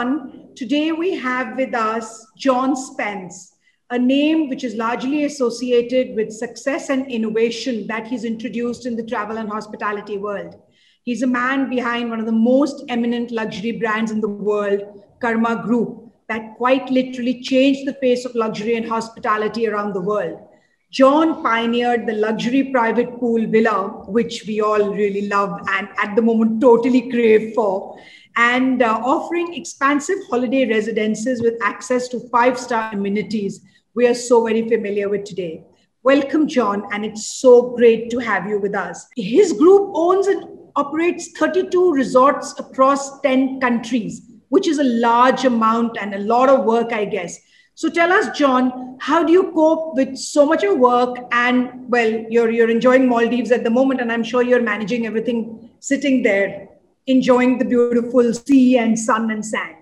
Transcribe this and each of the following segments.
everyone. Today we have with us John Spence, a name which is largely associated with success and innovation that he's introduced in the travel and hospitality world. He's a man behind one of the most eminent luxury brands in the world, Karma Group, that quite literally changed the face of luxury and hospitality around the world. John pioneered the luxury private pool villa, which we all really love and at the moment totally crave for, and offering expansive holiday residences with access to five-star amenities we are so very familiar with today. Welcome, John, and it's so great to have you with us. His group owns and operates 32 resorts across 10 countries, which is a large amount and a lot of work, I guess. So tell us, John, how do you cope with so much of work? And well, you're enjoying Maldives at the moment, and I'm sure you're managing everything sitting there, enjoying the beautiful sea and sun and sand.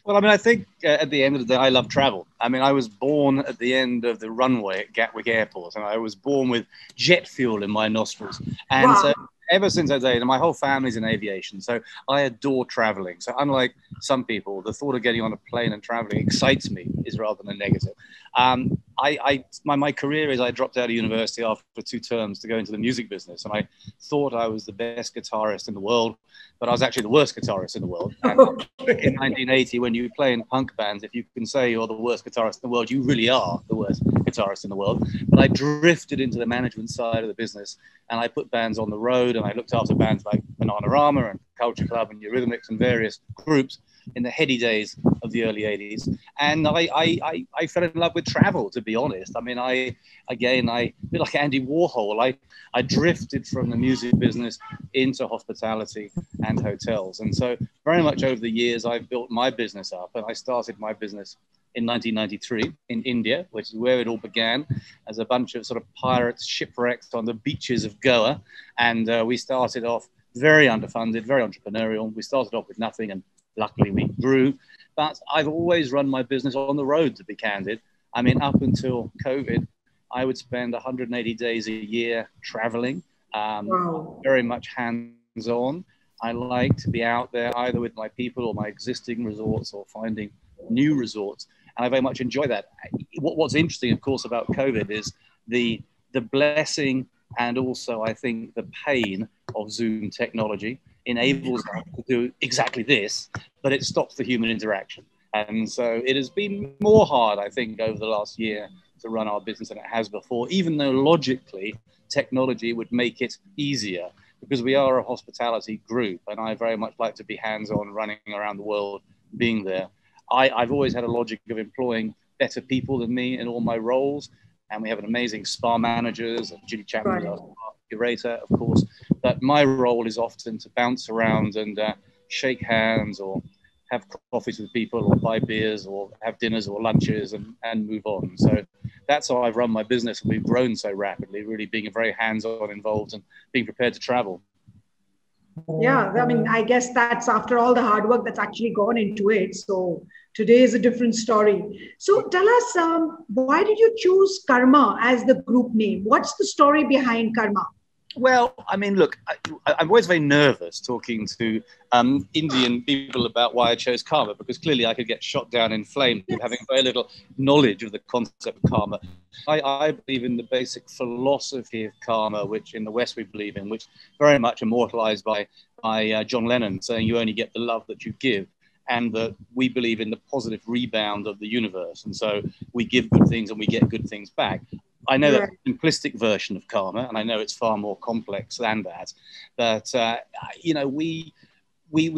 Well, I mean, I think at the end of the day, I love travel. I mean, I was born at the end of the runway at Gatwick Airport, and I was born with jet fuel in my nostrils. And wow. So ever since that day, and my whole family's in aviation, so I adore traveling. So unlike some people, the thought of getting on a plane and traveling excites me, is rather than a negative. My career is I dropped out of university after 2 terms to go into the music business, and I thought I was the best guitarist in the world, but I was actually the worst guitarist in the world. And in 1980, when you play in punk bands, if you can say you're the worst guitarist in the world, you really are the worst guitarist in the world. But I drifted into the management side of the business, and I put bands on the road, and I looked after bands like Bananarama and Culture Club and Eurythmics and various groups in the heady days of the early 80s. And I fell in love with travel, to be honest. I mean, a bit like Andy Warhol, I drifted from the music business into hospitality and hotels. And so very much over the years, I've built my business up, and I started my business in 1993 in India, which is where it all began, as a bunch of sort of pirates shipwrecked on the beaches of Goa. And we started off very underfunded, very entrepreneurial. We started off with nothing, and luckily we grew. But I've always run my business on the road, to be candid. I mean, up until COVID, I would spend 180 days a year traveling, Wow. very much hands-on. I like to be out there either with my people or my existing resorts or finding new resorts. And I very much enjoy that. What's interesting, of course, about COVID is the blessing and also, I think, the pain of Zoom technology enables us to do exactly this, but it stops the human interaction. And so it has been more hard, I think, over the last year to run our business than it has before, even though logically technology would make it easier, because we are a hospitality group, and I very much like to be hands-on, running around the world, being there. I've always had a logic of employing better people than me in all my roles, and we have an amazing spa managers, and Judy Chapman is our spa curator, of course. But my role is often to bounce around and shake hands or have coffees with people or buy beers or have dinners or lunches and move on. So that's how I've run my business, and we've grown so rapidly, really being very hands-on involved and being prepared to travel. Yeah, I mean, I guess that's after all the hard work that's actually gone into it. So today is a different story. So tell us, why did you choose Karma as the group name? What's the story behind Karma? Well, I mean, look, I'm always very nervous talking to Indian people about why I chose karma, because clearly I could get shot down in flames with having very little knowledge of the concept of karma. I believe in the basic philosophy of karma, which in the West we believe in, which very much immortalized by John Lennon, saying you only get the love that you give. And that we believe in the positive rebound of the universe. And so we give good things and we get good things back. I know that's a simplistic version of karma, and I know it's far more complex than that. But, you know, we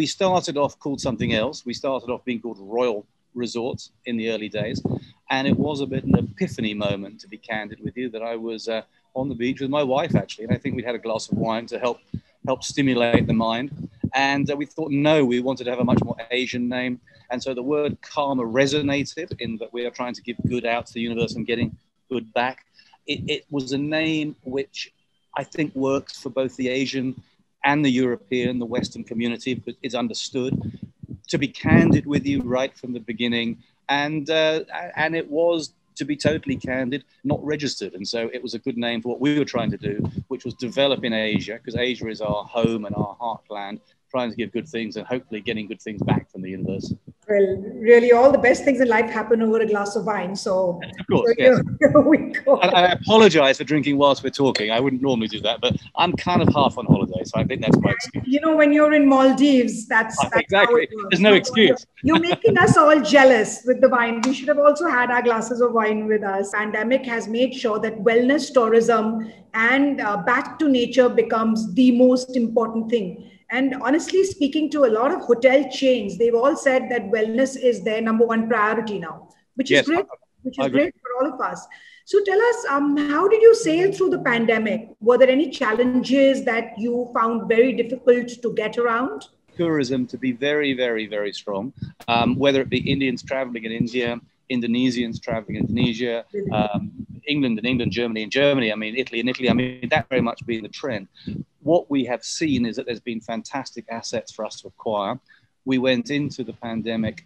started off called something else. We started off being called Royal Resorts in the early days. And it was a bit an epiphany moment, to be candid with you, that I was on the beach with my wife, actually. And I think we'd had a glass of wine to help stimulate the mind. And we thought, no, we wanted to have a much more Asian name. And so the word karma resonated in that we are trying to give good out to the universe and getting good back. It was a name which I think works for both the Asian and the European, the Western community, but is understood. To be candid with you right from the beginning. And it was, to be totally candid, not registered. And so it was a good name for what we were trying to do, which was develop in Asia, because Asia is our home and our heartland, trying to give good things and hopefully getting good things back from the universe. Well, really, all the best things in life happen over a glass of wine. So, Of course, so yes. here we go. And I apologize for drinking whilst we're talking. I wouldn't normally do that, but I'm kind of half on holiday, so I think that's my excuse. You know, when you're in Maldives, that's Exactly. how it works. There's no excuse. You're making us all jealous with the wine. We should have also had our glasses of wine with us. Pandemic has made sure that wellness tourism and back to nature becomes the most important thing. And honestly, speaking to a lot of hotel chains, they've all said that wellness is their number one priority now, which is great. Which is great for all of us. So tell us, how did you sail through the pandemic? Were there any challenges that you found very difficult to get around? Tourism to be very, very, very strong, whether it be Indians traveling in India, Indonesians traveling in Indonesia, England, Germany and Germany, I mean, Italy and Italy, I mean, that very much being the trend. What we have seen is that there's been fantastic assets for us to acquire. We went into the pandemic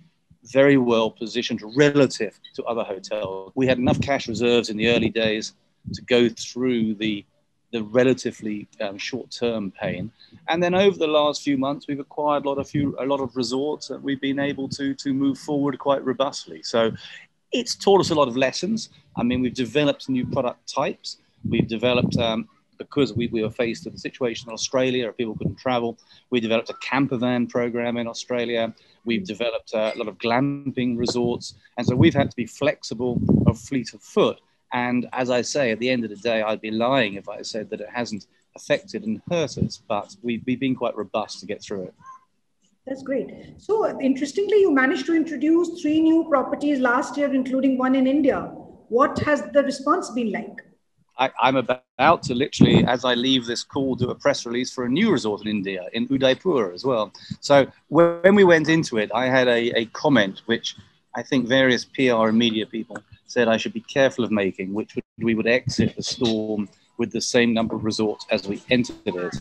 very well positioned relative to other hotels. We had enough cash reserves in the early days to go through the relatively short-term pain. And then over the last few months, we've acquired a lot of resorts that we've been able to move forward quite robustly. So it's taught us a lot of lessons. I mean, we've developed new product types. We've developed, because we were faced with a situation in Australia where people couldn't travel, we developed a camper van program in Australia. We've developed a lot of glamping resorts. And so we've had to be flexible of fleet of foot. And as I say, at the end of the day, I'd be lying if I said that it hasn't affected and hurt us, but we've been quite robust to get through it. That's great. So interestingly, you managed to introduce 3 new properties last year, including one in India. What has the response been like? I'm about to literally, as I leave this call, do a press release for a new resort in India, in Udaipur as well. So when we went into it, I had a comment, which I think various PR and media people said I should be careful of making, which we would exit the storm with the same number of resorts as we entered it.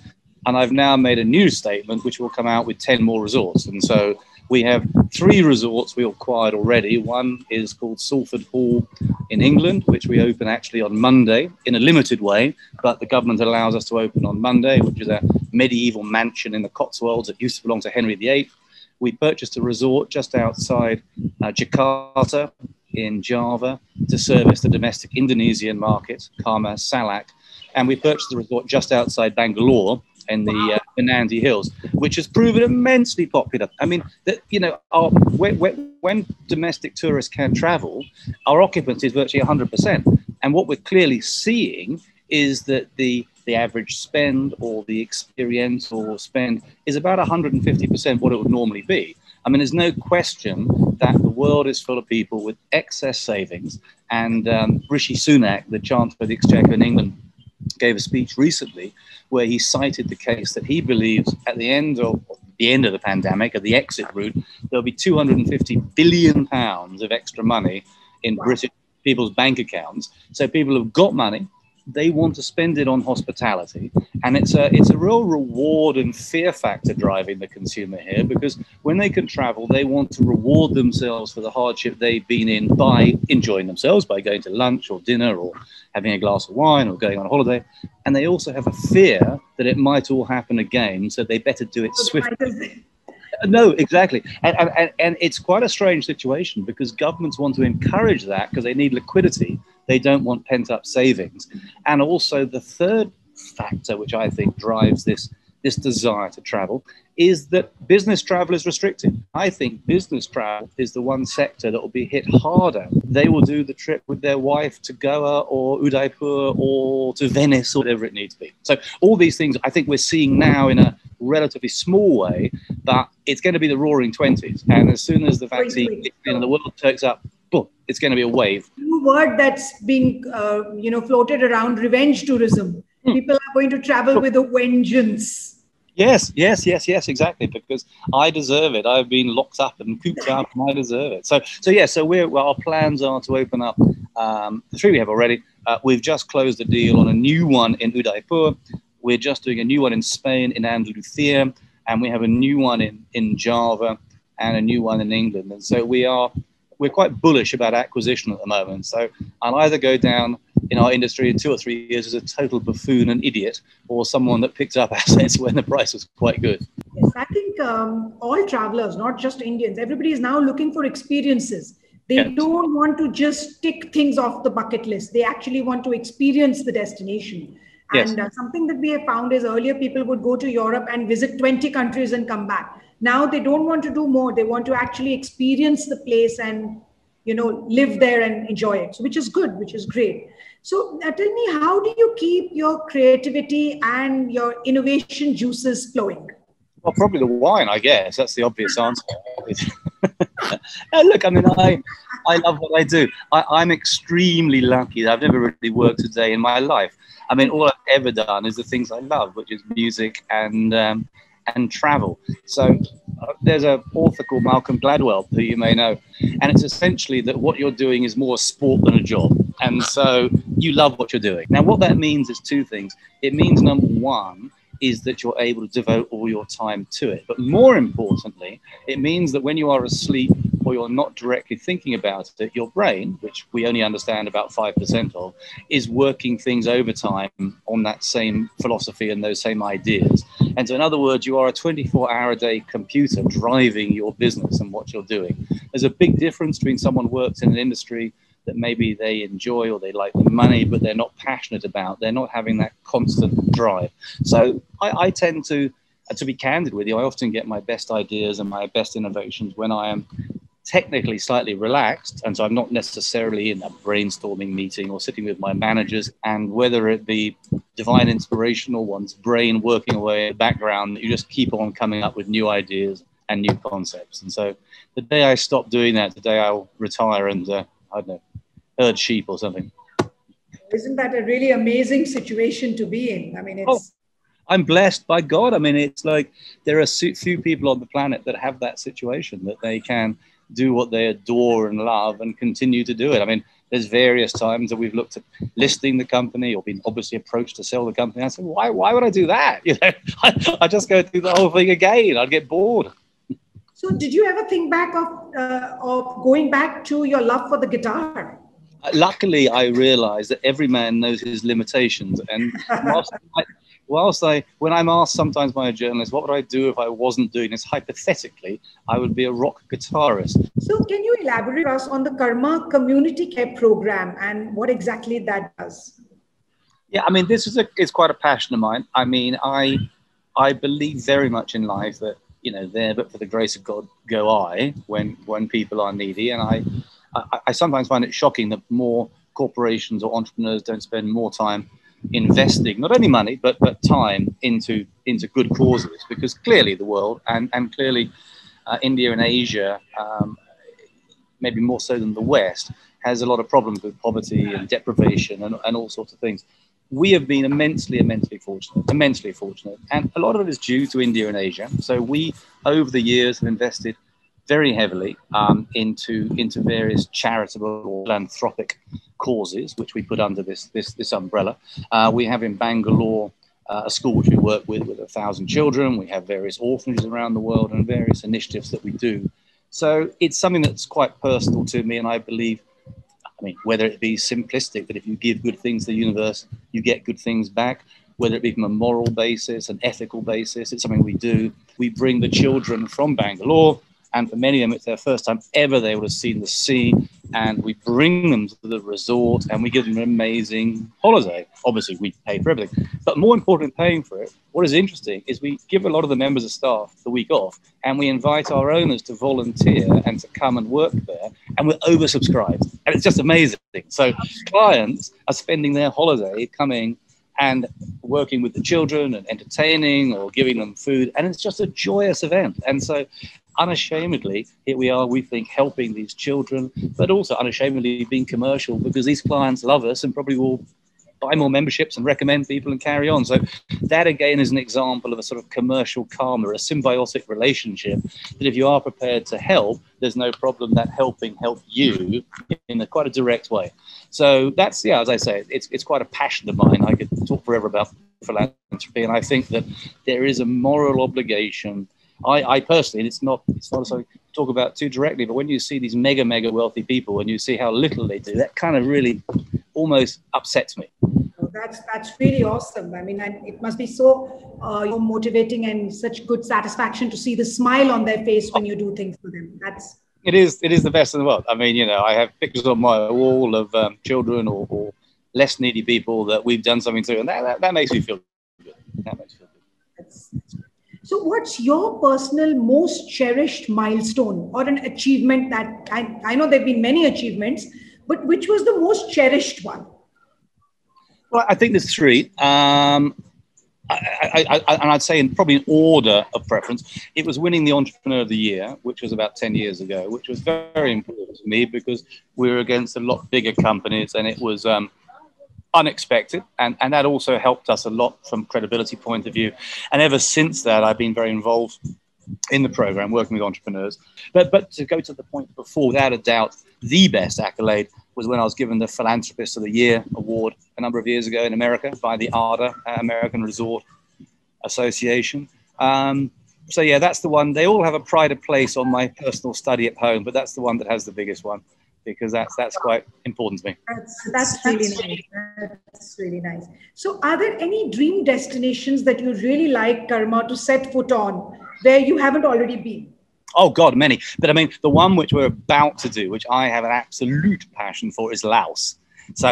And I've now made a new statement, which will come out with 10 more resorts. And so we have 3 resorts we acquired already. One is called Salford Hall in England, which we open actually on Monday in a limited way, but the government allows us to open on Monday, which is a medieval mansion in the Cotswolds that used to belong to Henry VIII. We purchased a resort just outside Jakarta in Java to service the domestic Indonesian market, Karma Salak. And we purchased a resort just outside Bangalore in the Nandi Hills, which has proven immensely popular. I mean, when domestic tourists can travel, our occupancy is virtually 100%. And what we're clearly seeing is that the average spend or the experiential spend is about 150% what it would normally be. I mean, there's no question that the world is full of people with excess savings. And Rishi Sunak, the Chancellor of the Exchequer in England, gave a speech recently where he cited the case that he believes at the end of the pandemic, at the exit route, there'll be 250 billion pounds of extra money in British people's bank accounts. So people have got money, they want to spend it on hospitality, and it's a real reward and fear factor driving the consumer here, because when they can travel, they want to reward themselves for the hardship they've been in by enjoying themselves, by going to lunch or dinner or having a glass of wine or going on holiday. And they also have a fear that it might all happen again, so they better do it swiftly. No, exactly. And it's quite a strange situation, because governments want to encourage that because they need liquidity. They don't want pent-up savings. And also the third factor, which I think drives this desire to travel, is that business travel is restricted. I think business travel is the one sector that will be hit harder. They will do the trip with their wife to Goa or Udaipur or to Venice or whatever it needs to be. So all these things I think we're seeing now in a relatively small way, but it's going to be the roaring 20s. And as soon as the vaccine kicks in and the world turns up, boom, it's going to be a wave. New word that's being floated around, revenge tourism. People are going to travel with a vengeance. Yes, exactly, because I deserve it. I've been locked up and cooped up, and I deserve it. So our plans are to open up the 3 we have already. We've just closed a deal on a new one in Udaipur. We're just doing a new one in Spain, in Andalusia, and we have a new one in Java and a new one in England. And so we're quite bullish about acquisition at the moment. So I'll either go down in our industry in 2 or 3 years as a total buffoon and idiot, or someone that picked up assets when the price was quite good. Yes, I think all travelers, not just Indians, everybody is now looking for experiences. They Yes. don't want to just tick things off the bucket list. They actually want to experience the destination. Yes. And something that we have found is earlier people would go to Europe and visit 20 countries and come back. Now they don't want to do more. They want to actually experience the place and live there and enjoy it. So, which is good, which is great. So tell me, how do you keep your creativity and your innovation juices flowing? Well, probably the wine, I guess. That's the obvious answer. No, look, I mean, I love what I do. I'm extremely lucky that I've never really worked a day in my life. I mean, all I've ever done is the things I love, which is music and travel. So there's an author called Malcolm Gladwell, who you may know, and it's essentially that what you're doing is more a sport than a job. And so you love what you're doing. Now, what that means is two things. It means, number one, is that you're able to devote all your time to it. But more importantly, it means that when you are asleep or you're not directly thinking about it, your brain, which we only understand about 5% of, is working things overtime on that same philosophy and those same ideas. And so in other words, you are a 24-hour-a-day computer driving your business and what you're doing. There's a big difference between someone who works in an industry that maybe they enjoy or they like the money, but they're not passionate about. They're not having that constant drive. So I tend to be candid with you, I often get my best ideas and my best innovations when I am technically slightly relaxed. And so I'm not necessarily in a brainstorming meeting or sitting with my managers, and whether it be divine inspiration or one's brain working away in the background, you just keep on coming up with new ideas and new concepts. And so the day I stop doing that, the day I'll retire and I don't know, herd sheep or something. Isn't that a really amazing situation to be in? I mean, it's... I'm blessed by God. I mean, it's like there are few people on the planet that have that situation, that they can do what they adore and love and continue to do it. I mean, there's various times that we've looked at listing the company or been obviously approached to sell the company. I said, why would I do that? You know, I just go through the whole thing again. I'd get bored. So did you ever think back of going back to your love for the guitar? Luckily, I realized that every man knows his limitations. And when I'm asked sometimes by a journalist, what would I do if I wasn't doing this? Hypothetically, I would be a rock guitarist. So can you elaborate us on the Karma Community Care Program and what exactly that does? Yeah, I mean, this is quite a passion of mine. I mean, I believe very much in life that, you know, there but for the grace of God go I, when people are needy. And I sometimes find it shocking that more corporations or entrepreneurs don't spend more time investing not only money but time into good causes, because clearly the world and clearly India and Asia, maybe more so than the West, has a lot of problems with poverty and deprivation and all sorts of things. We have been immensely fortunate, and a lot of it is due to India and Asia. So we, over the years, have invested very heavily into various charitable or philanthropic causes, which we put under this umbrella. We have in Bangalore a school which we work with 1,000 children. We have various orphanages around the world and various initiatives that we do. So it's something that's quite personal to me, and I believe, I mean, whether it be simplistic, that if you give good things to the universe, you get good things back, whether it be from a moral basis, an ethical basis, it's something we do. We bring the children from Bangalore, and for many of them, it's their first time ever they would have seen the sea, and we bring them to the resort and we give them an amazing holiday. Obviously, we pay for everything, but more important than paying for it, what is interesting is we give a lot of the members of staff the week off, and we invite our owners to volunteer and to come and work there, and we're oversubscribed, and it's just amazing. So clients are spending their holiday coming and working with the children and entertaining or giving them food, and it's just a joyous event. And so unashamedly, here we are, we think, helping these children, but also unashamedly being commercial, because these clients love us and probably will buy more memberships and recommend people and carry on. So that again is an example of a sort of commercial karma, a symbiotic relationship, that if you are prepared to help, there's no problem that helping help you in quite a direct way. So that's, yeah, as I say, it's quite a passion of mine. I could talk forever about philanthropy, and I think that there is a moral obligation. I personally, and it's not something to talk about too directly, but when you see these mega wealthy people and you see how little they do, that kind of really almost upsets me. Well, that's really awesome. I mean, it must be so motivating and such good satisfaction to see the smile on their face when you do things for them. It is the best in the world. I mean, you know, I have pictures on my wall of children or less needy people that we've done something to, and that makes me feel good. That makes me feel good. That's so what's your personal most cherished milestone or an achievement that I know there have been many achievements, but which was the most cherished one? Well, I think there's three. And I'd say probably in order of preference, it was winning the Entrepreneur of the Year, which was about 10 years ago, which was very important to me because we were against a lot bigger companies and it was unexpected. And that also helped us a lot from credibility point of view. And ever since that, I've been very involved in the program, working with entrepreneurs. But to go to the point before, without a doubt, the best accolade was when I was given the Philanthropist of the Year award a number of years ago in America by the ARDA, American Resort Association. So yeah, that's the one. They all have a pride of place on my personal study at home, but that's the one that has the biggest one because that's quite important to me. That's really nice. That's really nice. So are there any dream destinations that you really like, Karma, to set foot on where you haven't already been? Oh God, many. But I mean, the one which we're about to do, which I have an absolute passion for, is Laos. So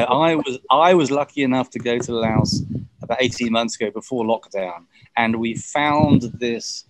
I was lucky enough to go to Laos about 18 months ago before lockdown, and we found this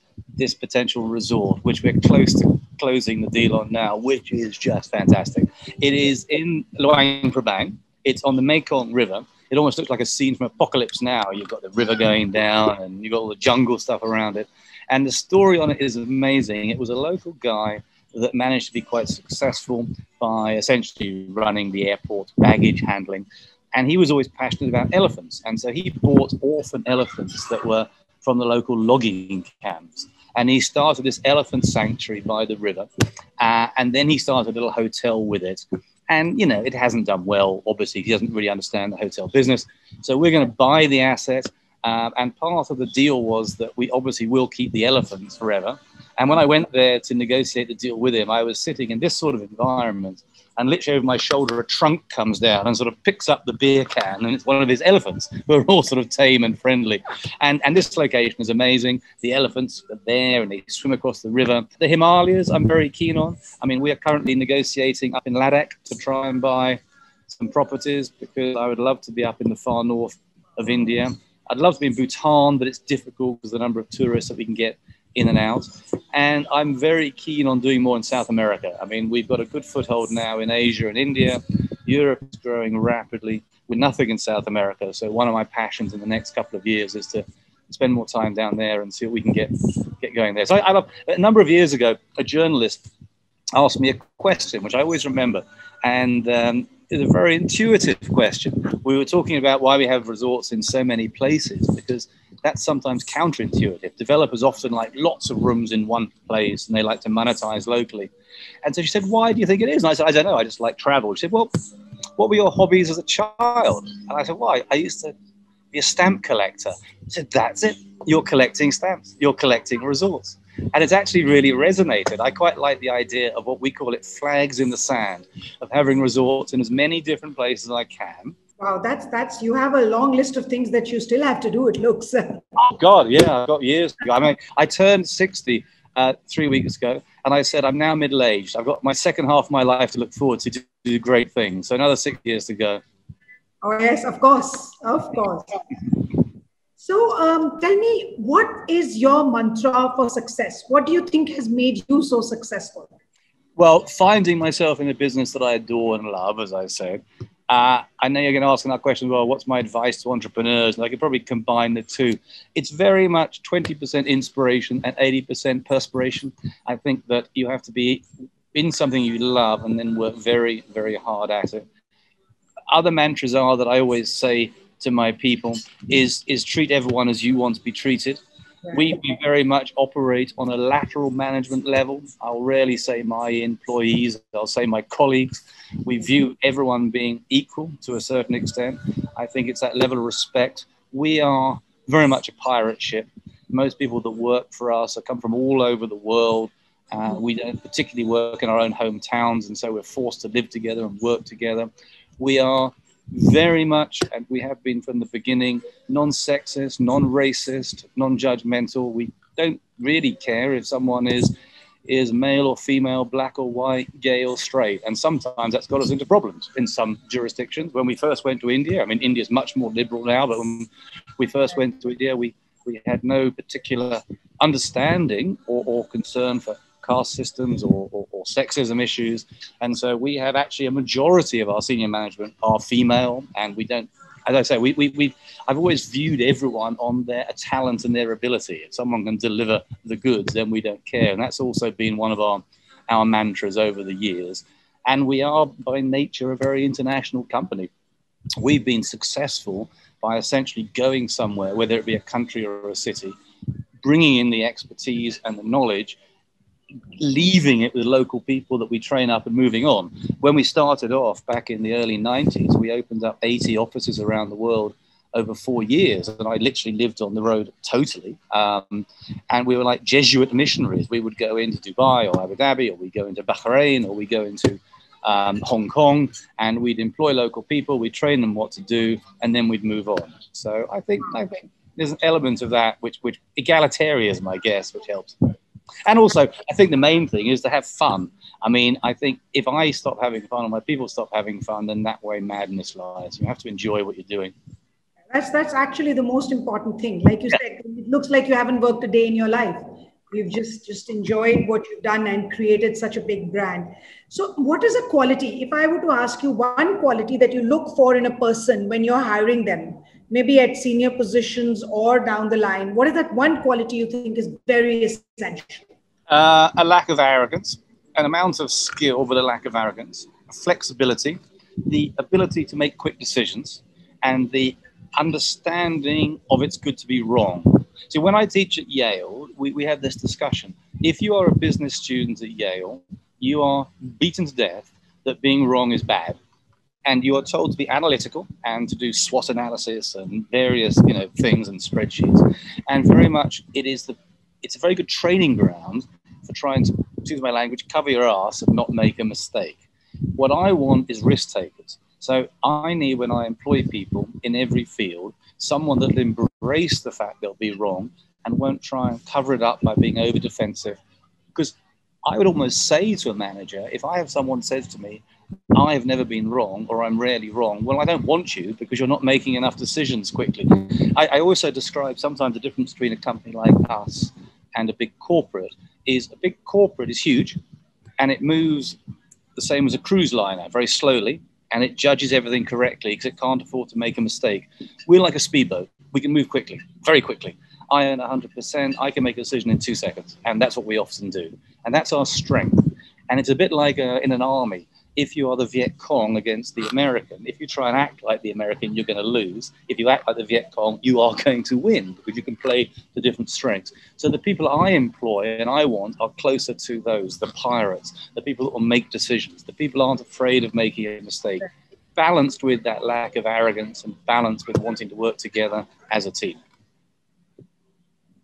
potential resort, which we're close to closing the deal on now, which is just fantastic. It is in Luang Prabang. It's on the Mekong River. It almost looks like a scene from Apocalypse Now. You've got the river going down, and you've got all the jungle stuff around it. And the story on it is amazing. It was a local guy that managed to be quite successful by essentially running the airport baggage handling. And he was always passionate about elephants. And so he bought orphan elephants that were from the local logging camps. And he started this elephant sanctuary by the river. And then he started a little hotel with it. And, you know, it hasn't done well. Obviously, he doesn't really understand the hotel business. So we're going to buy the asset. And part of the deal was that we obviously will keep the elephants forever. And when I went there to negotiate the deal with him, I was sitting in this sort of environment, and literally over my shoulder, a trunk comes down and sort of picks up the beer can, and it's one of his elephants who are all sort of tame and friendly. And this location is amazing. The elephants are there, and they swim across the river. The Himalayas, I'm very keen on. I mean, we are currently negotiating up in Ladakh to try and buy some properties because I would love to be up in the far north of India. I'd love to be in Bhutan, but it's difficult because of the number of tourists that we can get in and out. And I'm very keen on doing more in South America. I mean, we've got a good foothold now in Asia and India. Europe is growing rapidly with nothing in South America. So one of my passions in the next couple of years is to spend more time down there and see what we can get going there. So a number of years ago, a journalist asked me a question, which I always remember. And it's a very intuitive question. We were talking about why we have resorts in so many places, because that's sometimes counterintuitive. Developers often like lots of rooms in one place and they like to monetize locally. And so she said, why do you think it is? And I said, I don't know, I just like travel. She said, well, what were your hobbies as a child? And I said, why? I used to be a stamp collector. She said, that's it. You're collecting stamps. You're collecting resorts. And it's actually really resonated. I quite like the idea of what we call it flags in the sand, of having resorts in as many different places as I can. Wow, that's you have a long list of things that you still have to do, it looks. Oh God, yeah, I've got years to go. I mean, I turned 60 3 weeks ago, and I said I'm now middle-aged. I've got my second half of my life to look forward to do great things. So another 6 years to go. Oh yes, of course, of course. So tell me, what is your mantra for success? What do you think has made you so successful? Well, finding myself in a business that I adore and love, as I said. I know you're going to ask that question, well, what's my advice to entrepreneurs? And I could probably combine the two. It's very much 20% inspiration and 80% perspiration. I think that you have to be in something you love and then work very, very hard at it. Other mantras are that I always say to my people is treat everyone as you want to be treated. We very much operate on a lateral management level. I'll rarely say my employees, I'll say my colleagues. We view everyone being equal to a certain extent. I think it's that level of respect. We are very much a pirate ship. Most people that work for us come from all over the world. We don't particularly work in our own hometowns, and so we're forced to live together and work together. We are very much, and we have been from the beginning, non-sexist, non-racist, non-judgmental. We don't really care if someone is male or female, black or white, gay or straight. And sometimes that's got us into problems in some jurisdictions. When we first went to India, I mean, India is much more liberal now, but when we first went to India, we had no particular understanding or concern for caste systems or sexism issues. And so we have actually a majority of our senior management are female, and we don't, as I say, I've always viewed everyone on their talent and their ability. If someone can deliver the goods, then we don't care. And that's also been one of our mantras over the years. And we are by nature a very international company. We've been successful by essentially going somewhere, whether it be a country or a city, bringing in the expertise and the knowledge, leaving it with local people that we train up and moving on. When we started off back in the early 90s, we opened up 80 offices around the world over 4 years. And I literally lived on the road totally. And we were like Jesuit missionaries. We would go into Dubai or Abu Dhabi, or we go into Bahrain, or we go into Hong Kong, and we'd employ local people, we'd train them what to do, and then we'd move on. So I think there's an element of that, which egalitarianism, I guess, which helps. And also, I think the main thing is to have fun. I mean, I think if I stop having fun or my people stop having fun, then that way madness lies. You have to enjoy what you're doing. That's actually the most important thing. Like you said, it looks like you haven't worked a day in your life. You've just enjoyed what you've done and created such a big brand. So what is a quality? If I were to ask you one quality that you look for in a person when you're hiring them, maybe at senior positions or down the line, what is that one quality you think is very essential? A lack of arrogance, an amount of skill, but a lack of arrogance, flexibility, the ability to make quick decisions, and the understanding of it's good to be wrong. So when I teach at Yale, we have this discussion. If you are a business student at Yale, you are beaten to death that being wrong is bad. And you are told to be analytical and to do SWOT analysis and various, things and spreadsheets. And very much it's a very good training ground for trying to, excuse my language, cover your ass and not make a mistake. What I want is risk takers. So I need, when I employ people in every field, someone that will embrace the fact they'll be wrong and won't try and cover it up by being over defensive. Because I would almost say to a manager, if I have someone says to me, I've never been wrong, or I'm rarely wrong, well, I don't want you because you're not making enough decisions quickly. I also describe sometimes the difference between a company like us and a big corporate is a big corporate is huge and it moves the same as a cruise liner, very slowly, and it judges everything correctly because it can't afford to make a mistake. We're like a speedboat. We can move quickly, very quickly. I earn 100%. I can make a decision in 2 seconds. And that's what we often do. And that's our strength. And it's a bit like in an army. If you are the Viet Cong against the American, if you try and act like the American, you're going to lose. If you act like the Viet Cong, you are going to win because you can play the different strengths. So the people I employ and I want are closer to those, the pirates, the people that will make decisions, the people aren't afraid of making a mistake, balanced with that lack of arrogance and balanced with wanting to work together as a team.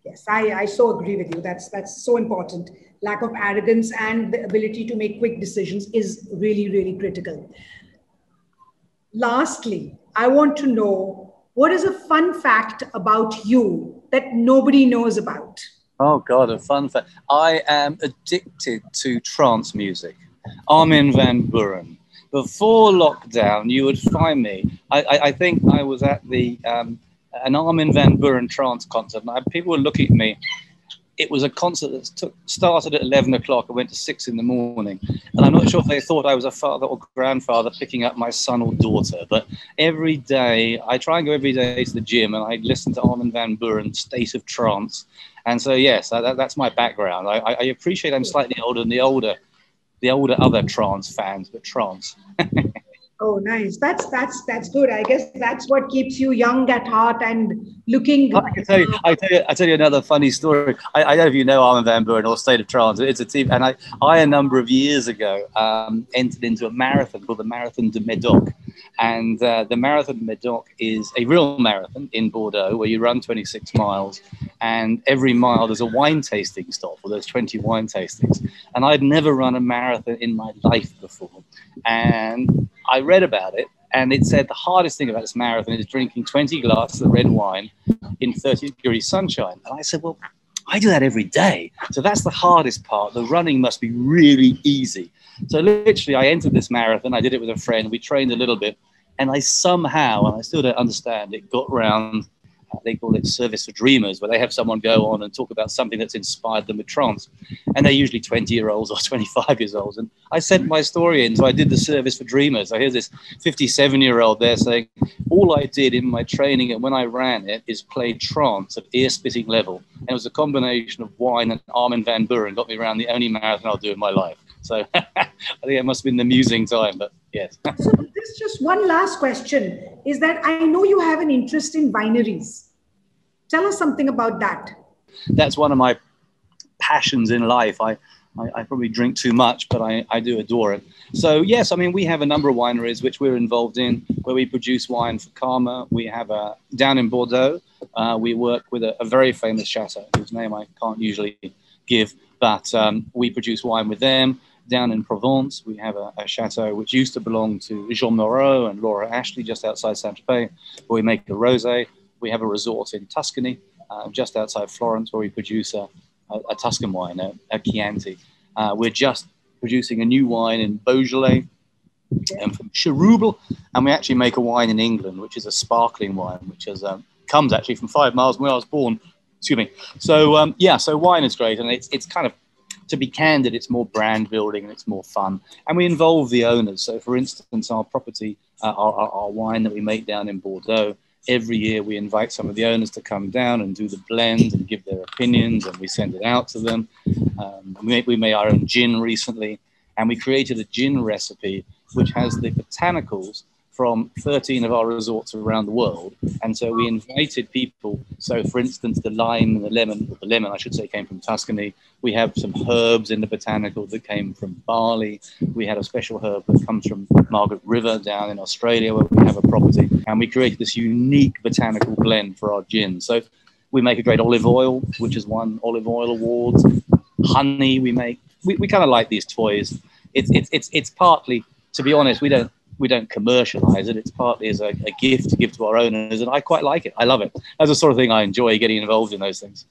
Yes, I so agree with you. That's so important. Lack of arrogance and the ability to make quick decisions is really, really critical. Lastly, I want to know, what is a fun fact about you that nobody knows about? Oh, God, a fun fact. I am addicted to trance music. Armin van Buuren. Before lockdown, you would find me. I think I was at an Armin van Buuren trance concert, and people were looking at me. It was a concert that started at 11 o'clock and went to 6 in the morning. And I'm not sure if they thought I was a father or grandfather picking up my son or daughter. But every day, I try and go every day to the gym and I listen to Armin van Buuren, State of Trance. And so, yes, that's my background. I appreciate I'm slightly older than the older other trance fans, but trance. Oh, nice. That's good. I guess that's what keeps you young at heart and looking. I tell you another funny story. I don't know if you know Armin van Buuren or State of Trance. It's a team, and I a number of years ago entered into a marathon called the Marathon de Médoc, and the Marathon de Médoc is a real marathon in Bordeaux where you run 26 miles, and every mile there's a wine tasting stop, or there's 20 wine tastings, and I'd never run a marathon in my life before, and I read about it And it said the hardest thing about this marathon is drinking 20 glasses of red wine in 30-degree sunshine. And I said, well, I do that every day. So that's the hardest part. The running must be really easy. So literally, I entered this marathon. I did it with a friend. We trained a little bit. And I somehow, and I still don't understand it, got round, they call it Service for Dreamers, where they have someone go on and talk about something that's inspired them with trance. And they're usually 20-year-olds or 25-year-olds. And I sent my story in, so I did the Service for Dreamers. I hear this 57-year-old there saying, all I did in my training and when I ran it is play trance at ear-splitting level. And it was a combination of wine and Armin van Buuren got me around the only marathon I'll do in my life. So I think it must have been an amusing time, but yes. So this just one last question is that I know you have an interest in wineries. Tell us something about that. That's one of my passions in life. I probably drink too much, but I do adore it. So yes, I mean, we have a number of wineries which we're involved in where we produce wine for Karma. We have down in Bordeaux, we work with a very famous chateau whose name I can't usually give, but we produce wine with them. Down in Provence, we have a chateau which used to belong to Jean Moreau and Laura Ashley just outside Saint-Tropez, where we make a rosé. We have a resort in Tuscany, just outside Florence, where we produce a Tuscan wine, a Chianti. We're just producing a new wine in Beaujolais and from Cherished, and we actually make a wine in England, which is a sparkling wine, which comes actually from 5 miles from where I was born. Excuse me. So yeah, so wine is great, and it's kind of, to be candid, it's more brand building and it's more fun. And we involve the owners. So for instance, our property, our wine that we make down in Bordeaux, every year we invite some of the owners to come down and do the blend and give their opinions, and we send it out to them. We made our own gin recently, and we created a gin recipe which has the botanicals from 13 of our resorts around the world. And so we invited people. So for instance, the lime and the lemon, I should say, came from Tuscany. We have some herbs in the botanical that came from Bali. We had a special herb that comes from Margaret River down in Australia, where we have a property. And we created this unique botanical blend for our gin. So we make a great olive oil, which has won olive oil awards. Honey we make. We kind of like these toys. It's partly, to be honest, we don't commercialize it. It's partly as a gift to give to our owners, and I quite like it. I love it. That's the sort of thing I enjoy, getting involved in those things.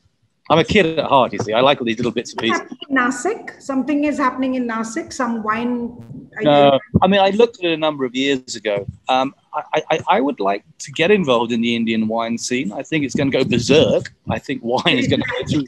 I'm a kid at heart, you see. I like all these little bits and pieces. Nasik, something is happening in Nasik. Some wine. No, I mean, I looked at it a number of years ago. I would like to get involved in the Indian wine scene. I think it's going to go berserk. I think wine is going to go through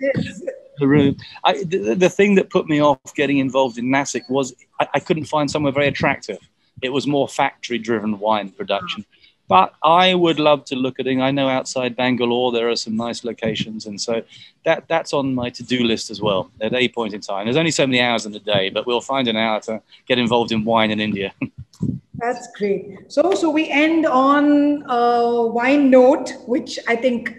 the roof. The thing that put me off getting involved in Nasik was I couldn't find somewhere very attractive. It was more factory-driven wine production. But I would love to look at it. I know outside Bangalore there are some nice locations, and so that's on my to-do list as well at a point in time. There's only so many hours in the day, but we'll find an hour to get involved in wine in India. That's great. So we end on a wine note, which I think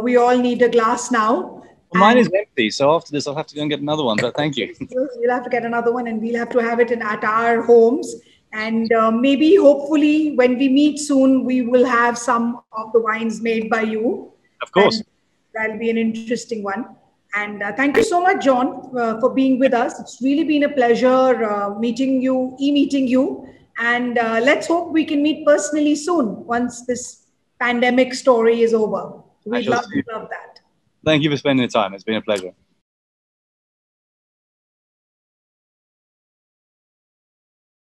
we all need a glass now. Mine is empty, so after this I'll have to go and get another one, but thank you. We'll have to get another one, and we'll have to have it at our homes. And maybe, hopefully, when we meet soon, we will have some of the wines made by you. Of course. And that'll be an interesting one. And thank you so much, John, for being with us. It's really been a pleasure meeting you. And let's hope we can meet personally soon once this pandemic story is over. We'd love that. Thank you for spending the time. It's been a pleasure.